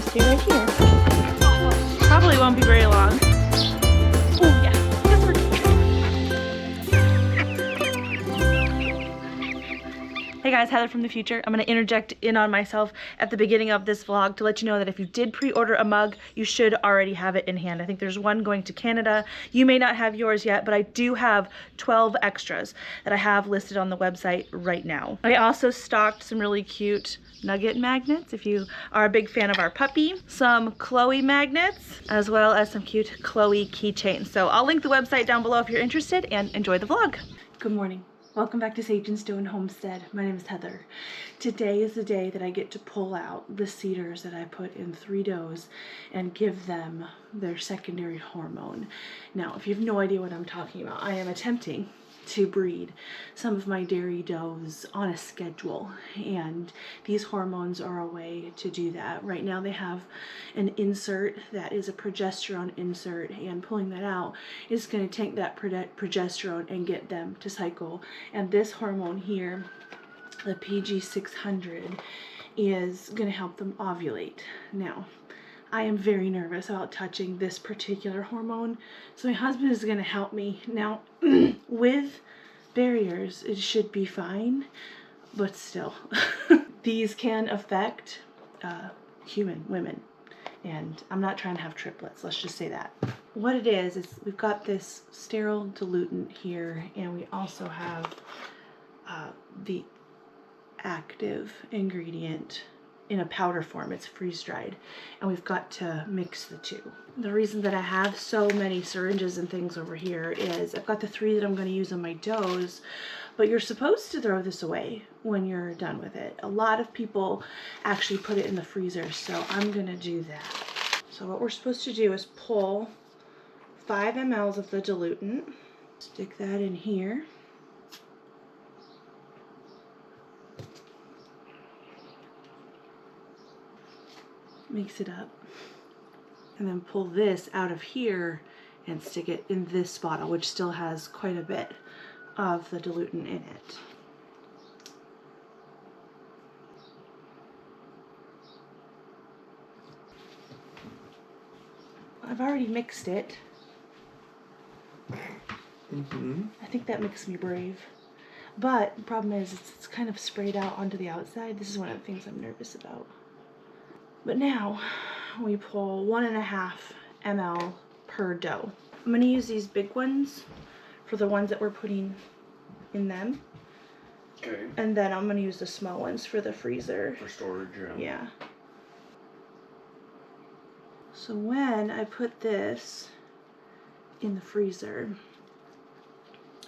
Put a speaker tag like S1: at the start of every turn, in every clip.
S1: stay right here. Probably won't be very long. Oh yeah, it's working. Hey guys, Heather from the future. I'm going to interject in on myself at the beginning of this vlog to let you know that if you did pre-order a mug, you should already have it in hand. I think there's one going to Canada. You may not have yours yet, but I do have 12 extras that I have listed on the website right now. I also stocked some really cute nugget magnets if you are a big fan of our puppy, some Chloe magnets, as well as some cute Chloe keychains. So I'll link the website down below if you're interested, and enjoy the vlog. Good morning. Welcome back to SageAndStoneHomestead. My name is Heather. Today is the day that I get to pull out the cedars that I put in 3 does and give them their secondary hormone. Now, if you have no idea what I'm talking about, I am attempting to breed some of my dairy does on a schedule, and these hormones are a way to do that. Right now they have an insert that is a progesterone insert, and pulling that out is going to take that progesterone and get them to cycle. And this hormone here, the PG600, is going to help them ovulate. Now, I am very nervous about touching this particular hormone, so my husband is going to help me. Now, with barriers, it should be fine, but still. These can affect human women, and I'm not trying to have triplets, let's just say that. What it is we've got this sterile diluent here, and we also have the active ingredient in a powder form. It's freeze-dried, and we've got to mix the two. The reason that I have so many syringes and things over here is I've got the 3 that I'm going to use on my does, but you're supposed to throw this away when you're done with it. A lot of people actually put it in the freezer, so I'm going to do that. So what we're supposed to do is pull 5 ml of the diluent, stick that in here. Mix it up, and then pull this out of here and stick it in this bottle, which still has quite a bit of the diluent in it. I've already mixed it. I think that makes me brave. But the problem is it's kind of sprayed out onto the outside. This is one of the things I'm nervous about. But now we pull 1.5 ml per doe. I'm going to use these big ones for the ones that we're putting in them.
S2: Okay.
S1: And then I'm going to use the small ones for the freezer.
S2: For storage,
S1: Yeah. So when I put this in the freezer,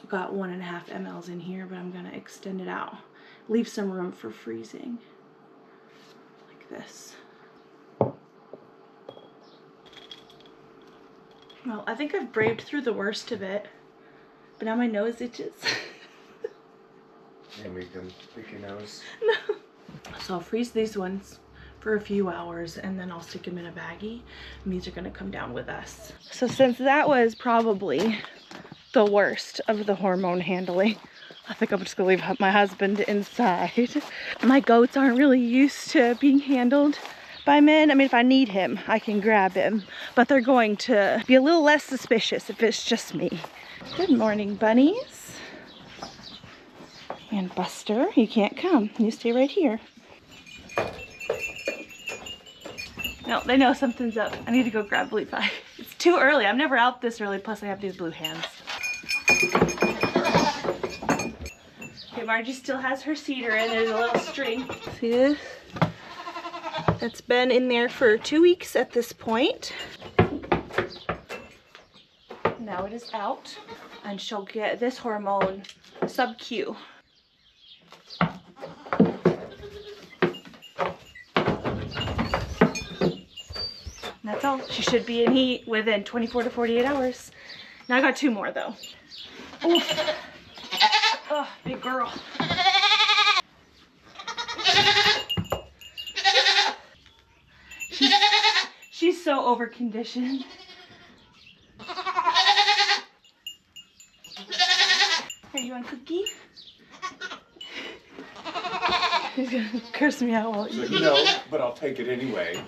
S1: I've got 1.5 ml in here, but I'm going to extend it out. Leave some room for freezing. Like this. Well, I think I've braved through the worst of it, but now my nose itches.
S2: Yeah, make them pick your nose.
S1: No. So I'll freeze these ones for a few hours, and then I'll stick them in a baggie, and these are going to come down with us. So since that was probably the worst of the hormone handling, I think I'm just going to leave my husband inside. My goats aren't really used to being handled by men. I mean, if I need him, I can grab him, but they're going to be a little less suspicious if it's just me. Good morning, bunnies. And Buster, you can't come. You stay right here. No, they know something's up. I need to go grab Levi. It's too early. I'm never out this early, plus I have these blue hands. Okay, Margie still has her cedar in. There's a little string. See this? It's been in there for 2 weeks at this point. Now it is out, and she'll get this hormone sub-Q. That's all. She should be in heat within 24 to 48 hours. Now I got 2 more though. Oof. Oh, big girl. She's so over-conditioned. Hey, you want a cookie? He's gonna curse me out while eating.
S2: No, but I'll take it anyway.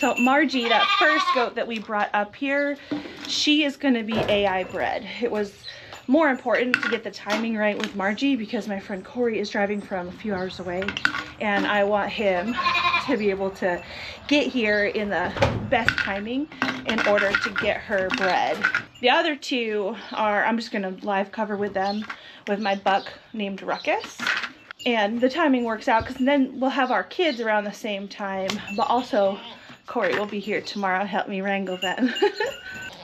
S1: So Margie, that first goat that we brought up here, she is going to be AI bred. It was more important to get the timing right with Margie because my friend Corey is driving from a few hours away, and I want him to be able to get here in the best timing in order to get her bred. The other two are, I'm just going to live cover with them with my buck named Ruckus. And the timing works out because then we'll have our kids around the same time, but also Corey will be here tomorrow to help me wrangle them.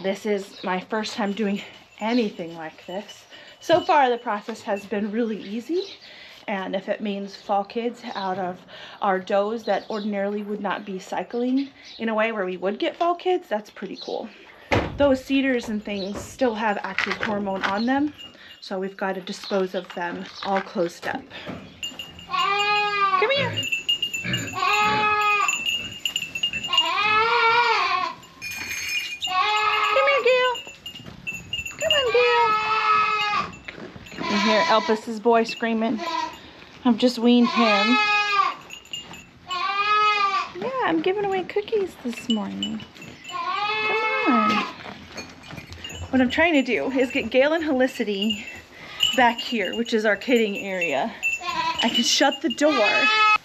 S1: This is my first time doing anything like this. So far the process has been really easy, and if it means fall kids out of our does that ordinarily would not be cycling in a way where we would get fall kids, that's pretty cool. Those cedars and things still have active hormone on them, so we've got to dispose of them all closed up. Come here. You hear Elpis's boy screaming. I've just weaned him. Yeah, I'm giving away cookies this morning. Come on. What I'm trying to do is get Gale and Helicity back here, which is our kidding area. I can shut the door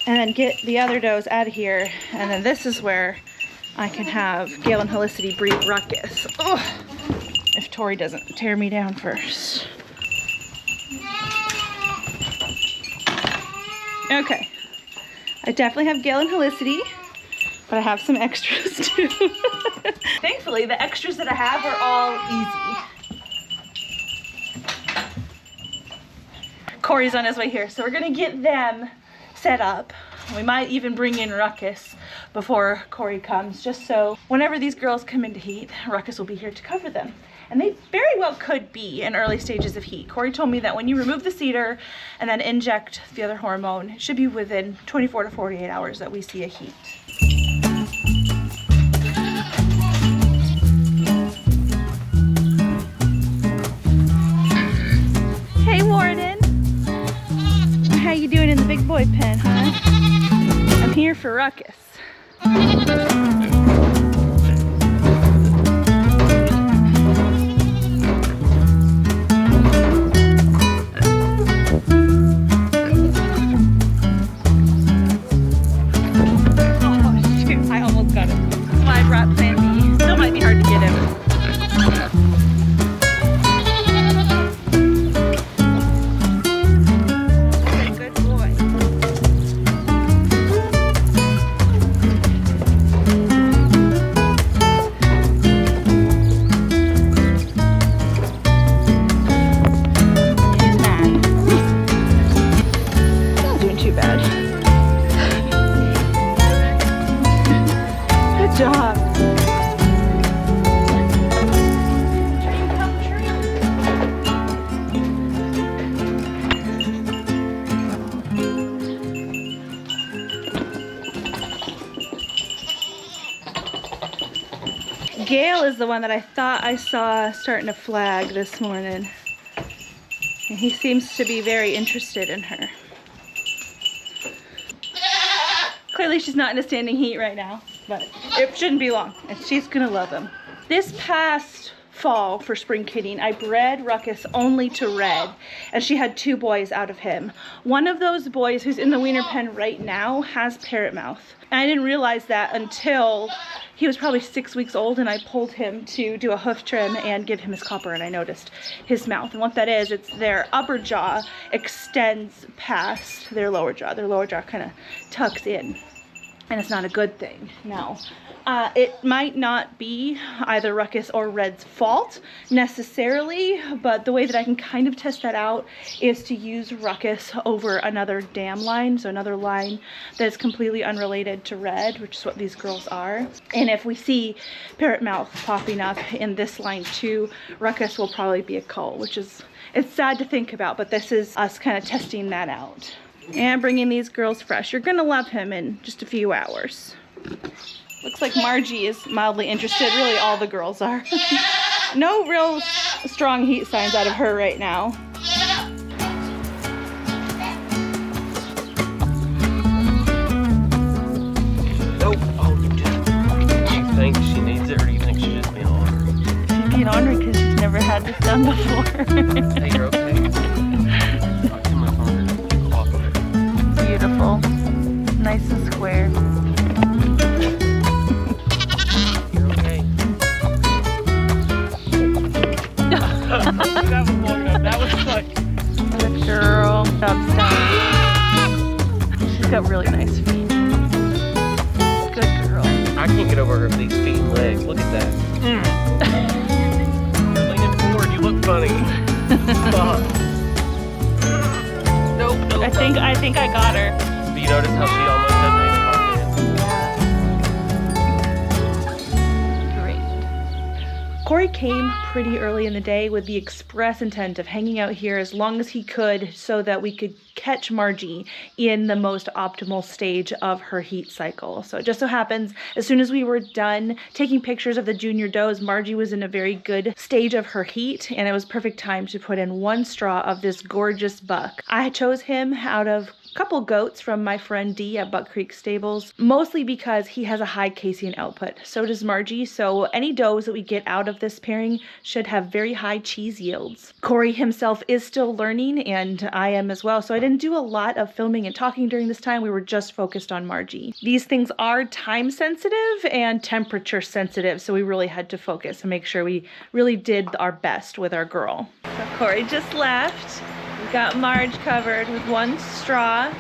S1: and then get the other does out of here, and then this is where I can have Gale and Helicity breed Ruckus. Ugh. If Tori doesn't tear me down first. Okay, I definitely have Gale and Helicity, but I have some extras too. Thankfully, the extras that I have are all easy. Corey's on his way here, so we're gonna get them set up. We might even bring in Ruckus before Corey comes, just so whenever these girls come into heat, Ruckus will be here to cover them. And they very well could be in early stages of heat. Corey told me that when you remove the cedar and then inject the other hormone, it should be within 24 to 48 hours that we see a heat. Hey Warden! How you doing in the big boy pen, huh? I'm here for Ruckus. Gale is the one that I thought I saw starting to flag this morning. And he seems to be very interested in her. Clearly she's not in a standing heat right now, but it shouldn't be long, and she's gonna love him. This past fall for spring kidding, I bred Ruckus only to Red, and she had 2 boys out of him. One of those boys, who's in the weaner pen right now, has parrot mouth. And I didn't realize that until he was probably 6 weeks old, and I pulled him to do a hoof trim and give him his copper, and I noticed his mouth. And what that is, it's their upper jaw extends past their lower jaw. Their lower jaw kind of tucks in, and it's not a good thing. Now, it might not be either Ruckus or Red's fault necessarily, but the way that I can kind of test that out is to use Ruckus over another dam line, so another line that is completely unrelated to Red, which is what these girls are. And if we see parrot mouth popping up in this line too, Ruckus will probably be a cull, which is, it's sad to think about, but this is us kind of testing that out. And bringing these girls fresh. You're gonna love him in just a few hours. Looks like Margie is mildly interested. Really, all the girls are. No real strong heat signs out of her right now.
S2: Nope. Oh, you did.
S1: had this done before.
S2: Hey, you're okay? I'll do my phone off of it.
S1: Beautiful. Nice and square.
S2: You're okay. That was long enough. That was like...
S1: Good girl. Job done. She's got really nice feet. Good girl.
S2: I can't get over these feet and legs. Look at that. You're leaning forward. You look funny. Stop. Nope.
S1: I think I got her.
S2: Do you notice how she almost doesn't even
S1: Great. Corey came pretty early in the day with the express intent of hanging out here as long as he could so that we could catch Margie in the most optimal stage of her heat cycle. So it just so happens, as soon as we were done taking pictures of the junior does, Margie was in a very good stage of her heat, and it was perfect time to put in one straw of this gorgeous buck. I chose him out of couple goats from my friend Dee at Buck Creek Stables, mostly because he has a high casein output. So does Margie, so any does that we get out of this pairing should have very high cheese yields. Corey himself is still learning, and I am as well, so I didn't do a lot of filming and talking during this time. We were just focused on Margie. These things are time sensitive and temperature sensitive, so we really had to focus and make sure we really did our best with our girl. So Corey just left. We got Marge covered with one straw.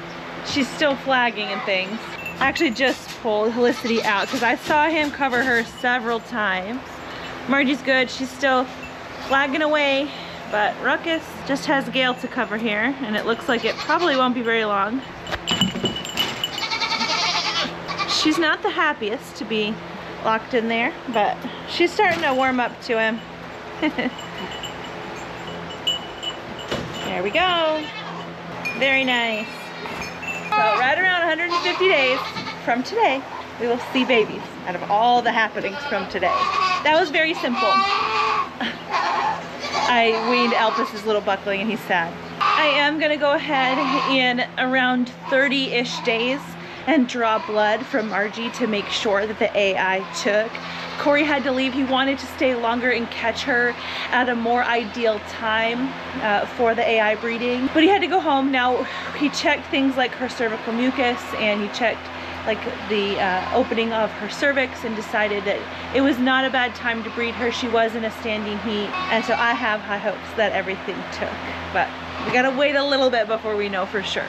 S1: She's still flagging and things. I actually just pulled Helicity out because I saw him cover her several times. Margie's good. She's still flagging away, but Ruckus just has Gale to cover here, and it looks like it probably won't be very long. She's not the happiest to be locked in there, but she's starting to warm up to him. There we go. Very nice. So right around 150 days from today, we will see babies out of all the happenings from today. That was very simple. I weaned Elpis's little buckling and he's sad. I am gonna go ahead in around 30-ish days and draw blood from Margie to make sure that the AI took. Corey had to leave. He wanted to stay longer and catch her at a more ideal time for the AI breeding, but he had to go home. Now he checked things like her cervical mucus, and he checked like the opening of her cervix, and decided that it was not a bad time to breed her. She was in a standing heat, and so I have high hopes that everything took, but we gotta wait a little bit before we know for sure.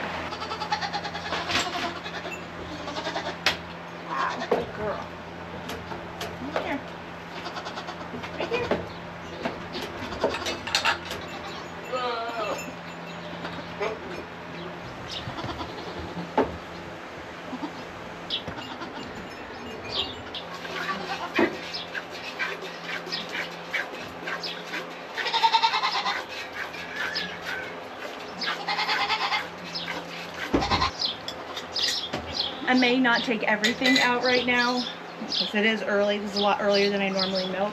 S1: I may not take everything out right now because it is early. This is a lot earlier than I normally milk,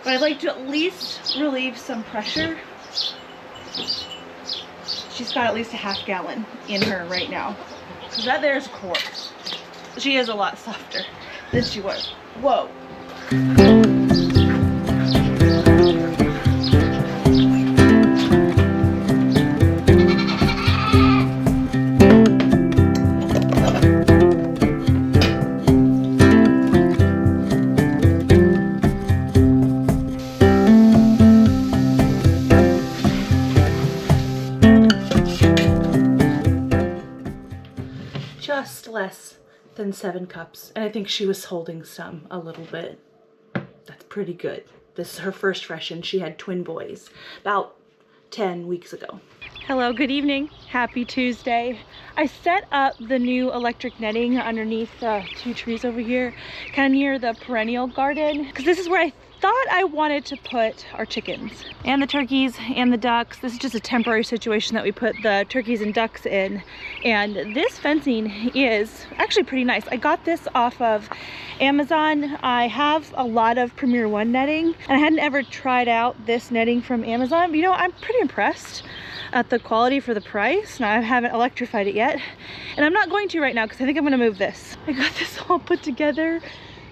S1: but I'd like to at least relieve some pressure. She's got at least a half gallon in her right now. So that there's a quart. She is a lot softer than she was. Whoa. Just less than 7 cups, and I think she was holding some a little bit. That's pretty good. This is her first freshen. She had twin boys about 10 weeks ago. Hello, good evening. Happy Tuesday. I set up the new electric netting underneath 2 trees over here, kind of near the perennial garden, because this is where I thought I wanted to put our chickens and the turkeys and the ducks. This is just a temporary situation that we put the turkeys and ducks in, and this fencing is actually pretty nice. I got this off of Amazon. I have a lot of Premier One netting, and I hadn't ever tried out this netting from Amazon, but you know, I'm pretty impressed at the quality for the price. Now, I haven't electrified it yet, and I'm not going to right now because I think I'm going to move this. I got this all put together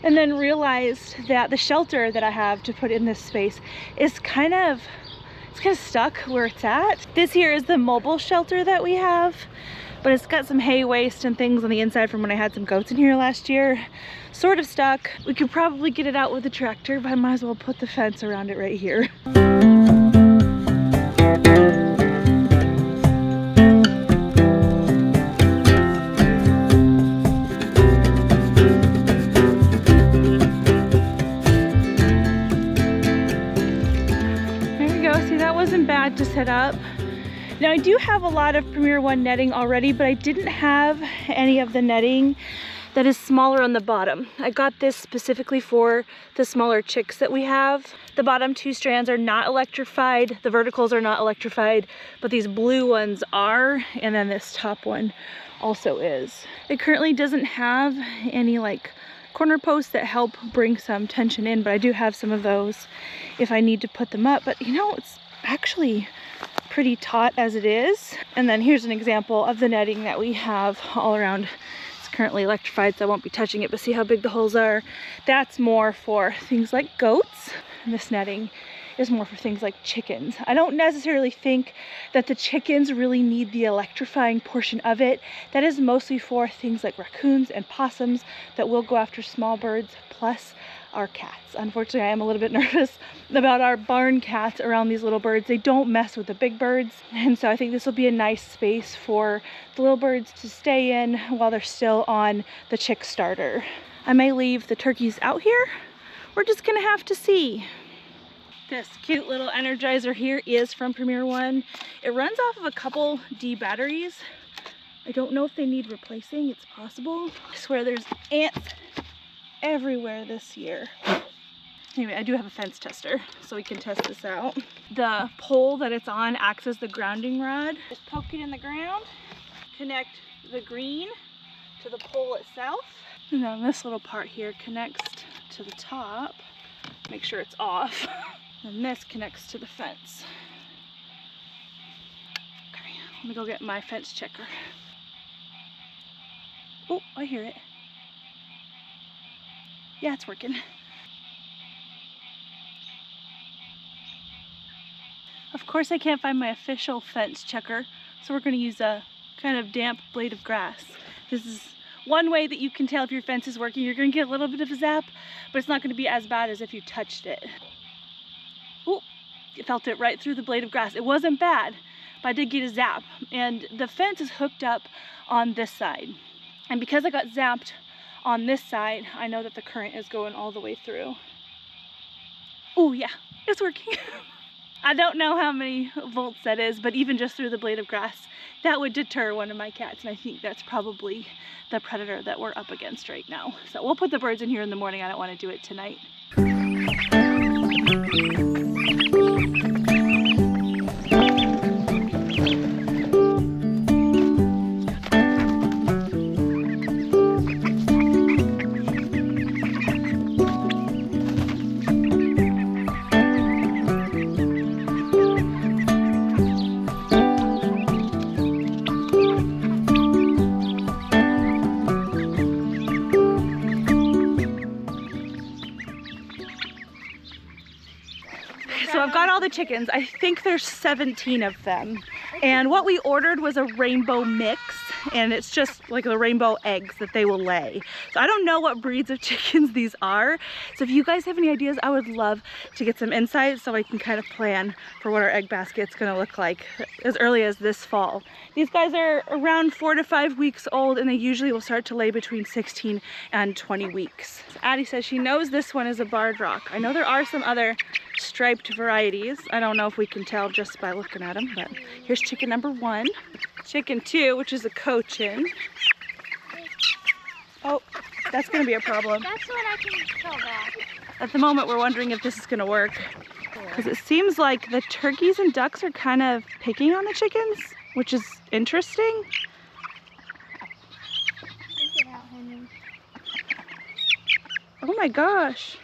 S1: And then realized that the shelter that I have to put in this space is kind of stuck where it's at. This here is the mobile shelter that we have, but it's got some hay waste and things on the inside from when I had some goats in here last year. Sort of stuck. We could probably get it out with a tractor, but I might as well put the fence around it right here. Bad to set up. Now I do have a lot of Premier 1 netting already, but I didn't have any of the netting that is smaller on the bottom. I got this specifically for the smaller chicks that we have. The bottom 2 strands are not electrified, the verticals are not electrified, but these blue ones are, and then this top one also is. It currently doesn't have any like corner posts that help bring some tension in, but I do have some of those if I need to put them up. But you know, it's actually pretty taut as it is. And then here's an example of the netting that we have all around. It's currently electrified, so I won't be touching it, but see how big the holes are. That's more for things like goats, and this netting is more for things like chickens. I don't necessarily think that the chickens really need the electrifying portion of it. That is mostly for things like raccoons and possums that will go after small birds, plus our cats. Unfortunately, I am a little bit nervous about our barn cats around these little birds. They don't mess with the big birds, and so I think this will be a nice space for the little birds to stay in while they're still on the chick starter. I may leave the turkeys out here. We're just gonna have to see. This cute little energizer here is from Premier 1. It runs off of a couple D batteries. I don't know if they need replacing. It's possible. I swear there's ants everywhere this year. Anyway, I do have a fence tester, so we can test this out. The pole that it's on acts as the grounding rod. Just poke it in the ground, connect the green to the pole itself, and then this little part here connects to the top. Make sure it's off. And this connects to the fence. Okay, let me go get my fence checker. Oh, I hear it. Yeah, it's working. Of course I can't find my official fence checker, so we're going to use a kind of damp blade of grass. This is one way that you can tell if your fence is working. You're going to get a little bit of a zap, but it's not going to be as bad as if you touched it. Oh, you felt it right through the blade of grass. It wasn't bad, but I did get a zap. And the fence is hooked up on this side. And because I got zapped on this side, I know that the current is going all the way through. Oh yeah, it's working. I don't know how many volts that is, but even just through the blade of grass, that would deter one of my cats, and I think that's probably the predator that we're up against right now. So we'll put the birds in here in the morning. I don't want to do it tonight. So I've got all the chickens. I think there's 17 of them. And what we ordered was a rainbow mix, and it's just like the rainbow eggs that they will lay. So I don't know what breeds of chickens these are. So if you guys have any ideas, I would love to get some insight so I can kind of plan for what our egg basket's gonna look like as early as this fall. These guys are around 4 to 5 weeks old, and they usually will start to lay between 16 and 20 weeks. So Addie says she knows this one is a barred rock. I know there are some other striped varieties. I don't know if we can tell just by looking at them, but here's chicken number 1. Chicken 2, which is a cochin. Oh, that's gonna be a problem.
S3: That's what I can tell that.
S1: At the moment, we're wondering if this is gonna work, because it seems like the turkeys and ducks are kind of picking on the chickens, which is interesting.
S3: Take it out, honey.
S1: Oh my gosh.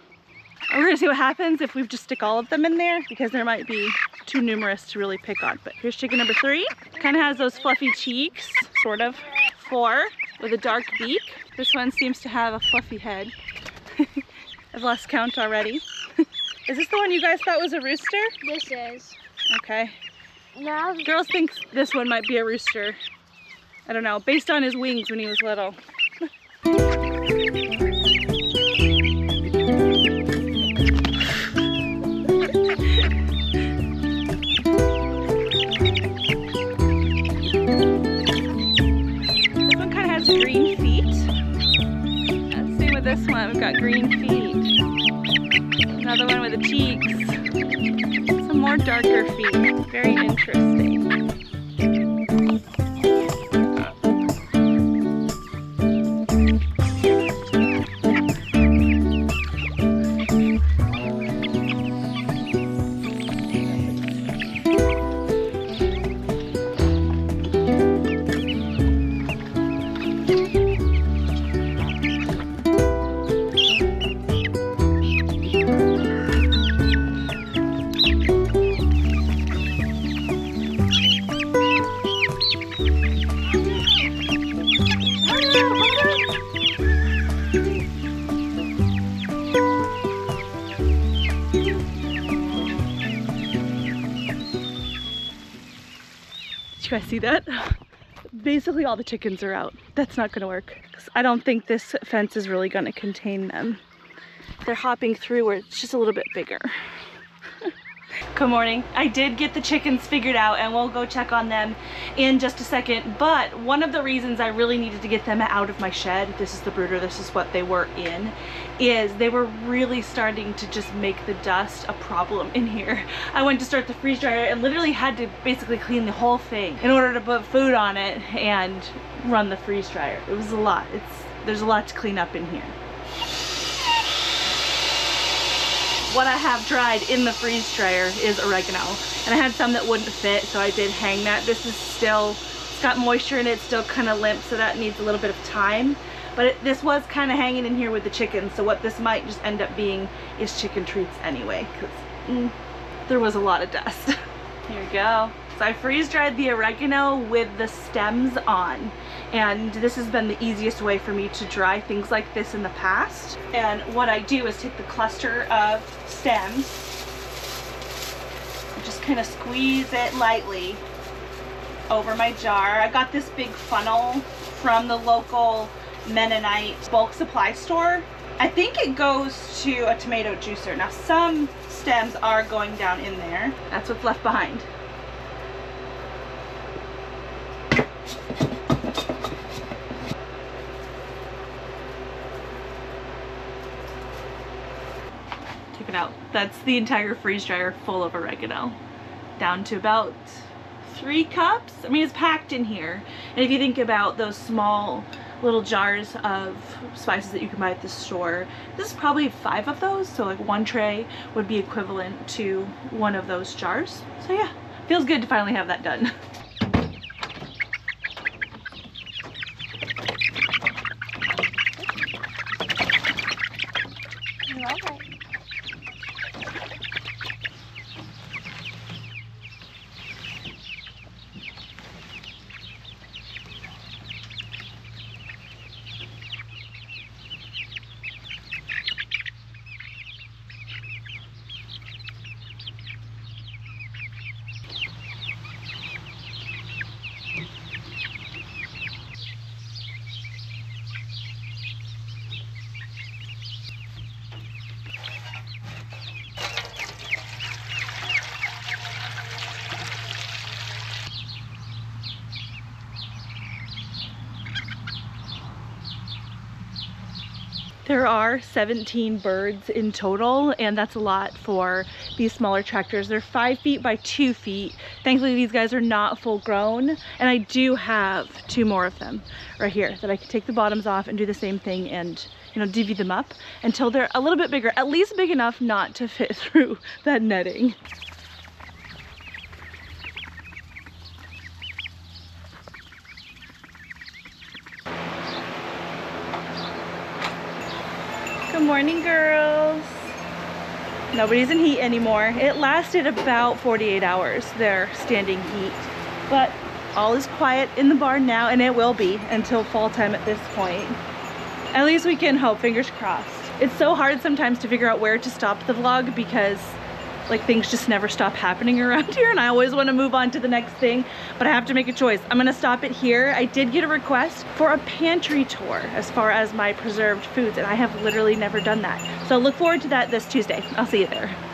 S1: We're gonna see what happens if we just stick all of them in there, because there might be too numerous to really pick on. But here's chicken number 3. Kind of has those fluffy cheeks, sort of. 4, with a dark beak. This one seems to have a fluffy head. I've lost count already. Is this the one you guys thought was a rooster?
S3: This is.
S1: Okay.
S3: Now,
S1: Girls think this one might be a rooster. I don't know, based on his wings when he was little. This one kind of has green feet. Same with this one, we've got green feet. Another one with the cheeks. Some more darker feet. Very interesting. Did you guys see that? Basically all the chickens are out. That's not gonna work. I don't think this fence is really gonna contain them. They're hopping through where it's just a little bit bigger. Good morning. I did get the chickens figured out and we'll go check on them in just a second. But one of the reasons I really needed to get them out of my shed, this is the brooder, this is what they were in, is they were really starting to just make the dust a problem in here. I went to start the freeze dryer and literally had to basically clean the whole thing in order to put food on it and run the freeze dryer. It was a lot. There's a lot to clean up in here. What I have dried in the freeze dryer is oregano, and I had some that wouldn't fit, so I did hang that. This is still, it's got moisture in it, it's still kind of limp, so that needs a little bit of time. But this was kind of hanging in here with the chickens, so what this might just end up being is chicken treats anyway, because there was a lot of dust. Here we go. So I freeze dried the oregano with the stems on, and this has been the easiest way for me to dry things like this in the past. And what I do is take the cluster of stems and just kind of squeeze it lightly over my jar. I got this big funnel from the local Mennonite bulk supply store. I think it goes to a tomato juicer. Now some stems are going down in there. That's what's left behind. Check it out. That's the entire freeze dryer full of oregano. Down to about 3 cups. I mean, it's packed in here. And if you think about those small little jars of spices that you can buy at the store, this is probably 5 of those. So like 1 tray would be equivalent to 1 of those jars. So yeah, feels good to finally have that done. There are 17 birds in total, and that's a lot for these smaller tractors. They're 5 feet by 2 feet. Thankfully, these guys are not full grown, and I do have 2 more of them right here that I can take the bottoms off and do the same thing and, you know, divvy them up until they're a little bit bigger, at least big enough not to fit through that netting. Good morning, girls. Nobody's in heat anymore. It lasted about 48 hours, their standing heat. But all is quiet in the barn now, and it will be until fall time at this point. At least we can hope, fingers crossed. It's so hard sometimes to figure out where to stop the vlog because like things just never stop happening around here and I always want to move on to the next thing, but I have to make a choice. I'm gonna stop it here. I did get a request for a pantry tour as far as my preserved foods and I have literally never done that. So look forward to that this Tuesday. I'll see you there.